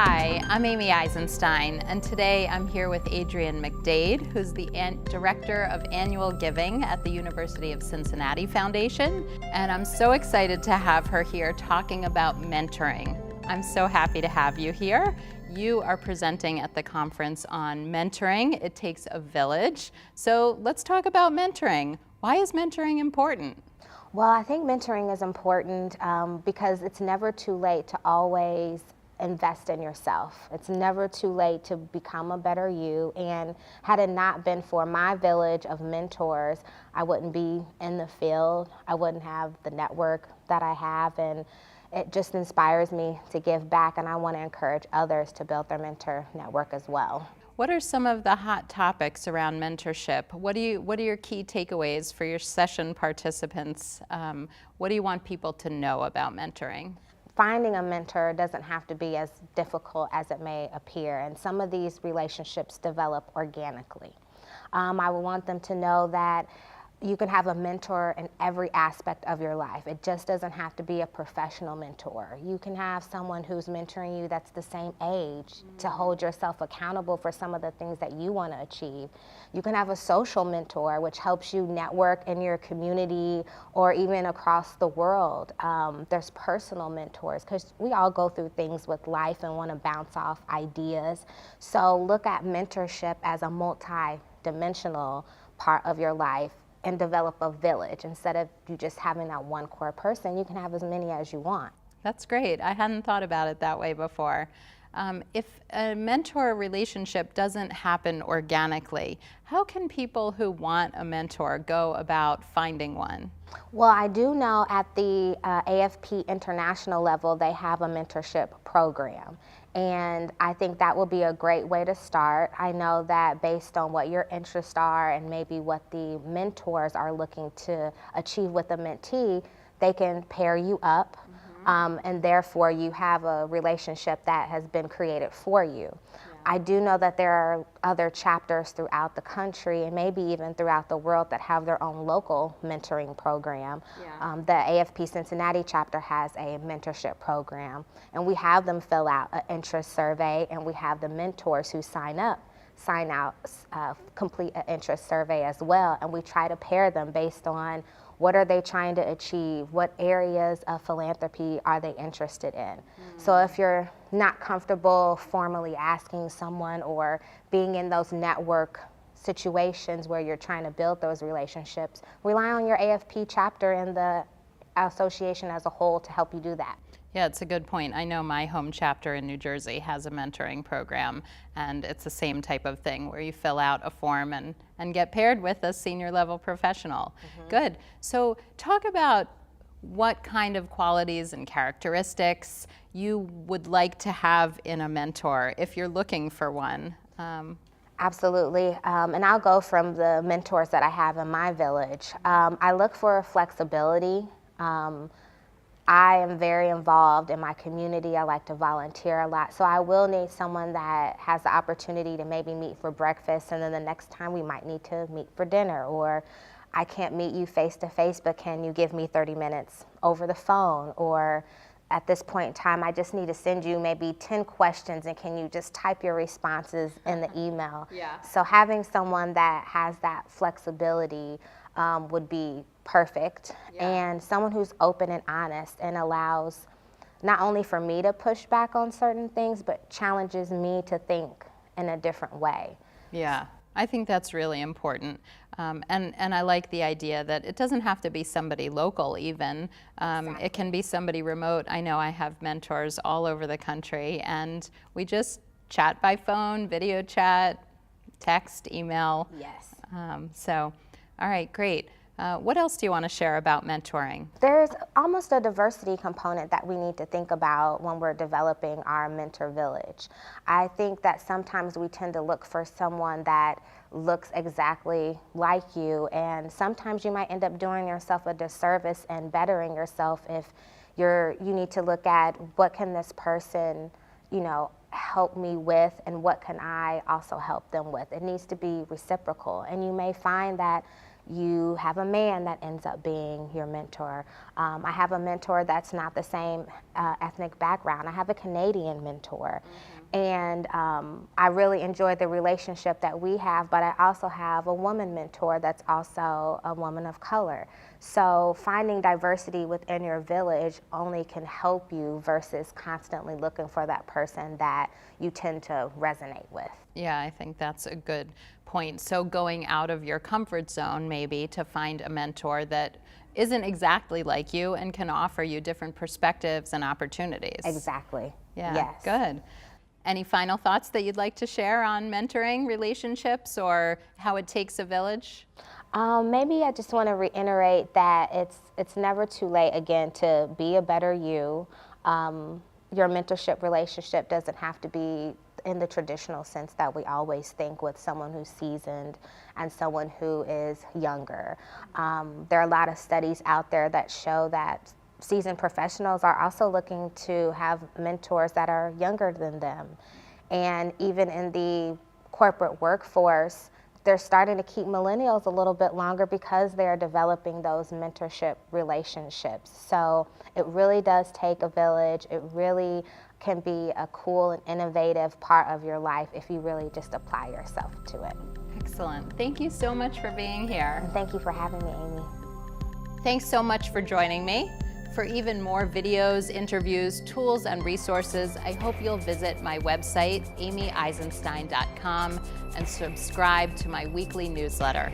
Hi, I'm Amy Eisenstein, and today I'm here with Adrienne McDade, who's the Director of Annual Giving at the University of Cincinnati Foundation, and I'm so excited to have her here talking about mentoring. I'm so happy to have you here. You are presenting at the conference on mentoring. It takes a village. So let's talk about mentoring. Why is mentoring important? Well, I think mentoring is important because it's never too late to always invest in yourself. It's never too late to become a better you. And had it not been for my village of mentors, I wouldn't be in the field. I wouldn't have the network that I have. And it just inspires me to give back. And I want to encourage others to build their mentor network as well. What are some of the hot topics around mentorship? What are your key takeaways for your session participants? What do you want people to know about mentoring? Finding a mentor doesn't have to be as difficult as it may appear, and some of these relationships develop organically. I would want them to know that you can have a mentor in every aspect of your life. It just doesn't have to be a professional mentor. You can have someone who's mentoring you that's the same age to hold yourself accountable for some of the things that you want to achieve. You can have a social mentor, which helps you network in your community or even across the world. There's personal mentors, because we all go through things with life and want to bounce off ideas. So look at mentorship as a multi-dimensional part of your life and develop a village. Instead of you just having that one core person, you can have as many as you want. That's great. I hadn't thought about it that way before. If a mentor relationship doesn't happen organically, how can people who want a mentor go about finding one? Well, I do know at the AFP international level, they have a mentorship program. And I think that will be a great way to start. I know that based on what your interests are and maybe what the mentors are looking to achieve with a mentee, they can pair you up. And therefore you have a relationship that has been created for you. Yeah. I do know that there are other chapters throughout the country and maybe even throughout the world that have their own local mentoring program. Yeah. The AFP Cincinnati chapter has a mentorship program, and we have them fill out an interest survey, and we have the mentors who sign out, complete an interest survey as well, and we try to pair them based on what are they trying to achieve? What areas of philanthropy are they interested in? So if you're not comfortable formally asking someone or being in those network situations where you're trying to build those relationships, rely on your AFP chapter and the association as a whole to help you do that. Yeah, it's a good point. I know my home chapter in New Jersey has a mentoring program, and it's the same type of thing where you fill out a form and get paired with a senior level professional. Good. So talk about what kind of qualities and characteristics you would like to have in a mentor if you're looking for one. Absolutely, and I'll go from the mentors that I have in my village. I look for flexibility. I am very involved in my community. I like to volunteer a lot. So I will need someone that has the opportunity to maybe meet for breakfast, and then the next time we might need to meet for dinner. Or I can't meet you face to face, but can you give me 30 minutes over the phone? Or at this point in time, I just need to send you maybe 10 questions, and can you just type your responses in the email? Yeah. So having someone that has that flexibility would be perfect. Yeah. And someone who's open and honest and allows not only for me to push back on certain things, but challenges me to think in a different way. Yeah, I think that's really important. And I like the idea that it doesn't have to be somebody local even. Exactly. It can be somebody remote. I know I have mentors all over the country, and we just chat by phone, video chat, text, email. Yes. All right, great. What else do you want to share about mentoring? There's almost a diversity component that we need to think about when we're developing our mentor village. I think that sometimes we tend to look for someone that looks exactly like you, and sometimes you might end up doing yourself a disservice and bettering yourself if you need to look at what can this person, help me with, and what can I also help them with. It needs to be reciprocal, and you may find that you have a man that ends up being your mentor. I have a mentor that's not the same ethnic background. I have a Canadian mentor. And I really enjoy the relationship that we have, but I also have a woman mentor that's also a woman of color. So finding diversity within your village only can help you versus constantly looking for that person that you tend to resonate with. Yeah, I think that's a good point. So going out of your comfort zone maybe to find a mentor that isn't exactly like you and can offer you different perspectives and opportunities. Exactly. Yeah, yes. Good. Any final thoughts that you'd like to share on mentoring relationships or how it takes a village? Maybe I just want to reiterate that it's never too late, again, to be a better you. Your mentorship relationship doesn't have to be in the traditional sense that we always think with someone who's seasoned and someone who is younger. There are a lot of studies out there that show that seasoned professionals are also looking to have mentors that are younger than them. And even in the corporate workforce, they're starting to keep millennials a little bit longer because they're developing those mentorship relationships. So it really does take a village. It really can be a cool and innovative part of your life if you really just apply yourself to it. Excellent. Thank you so much for being here. And thank you for having me, Amy. Thanks so much for joining me. For even more videos, interviews, tools, and resources, I hope you'll visit my website, amyeisenstein.com, and subscribe to my weekly newsletter.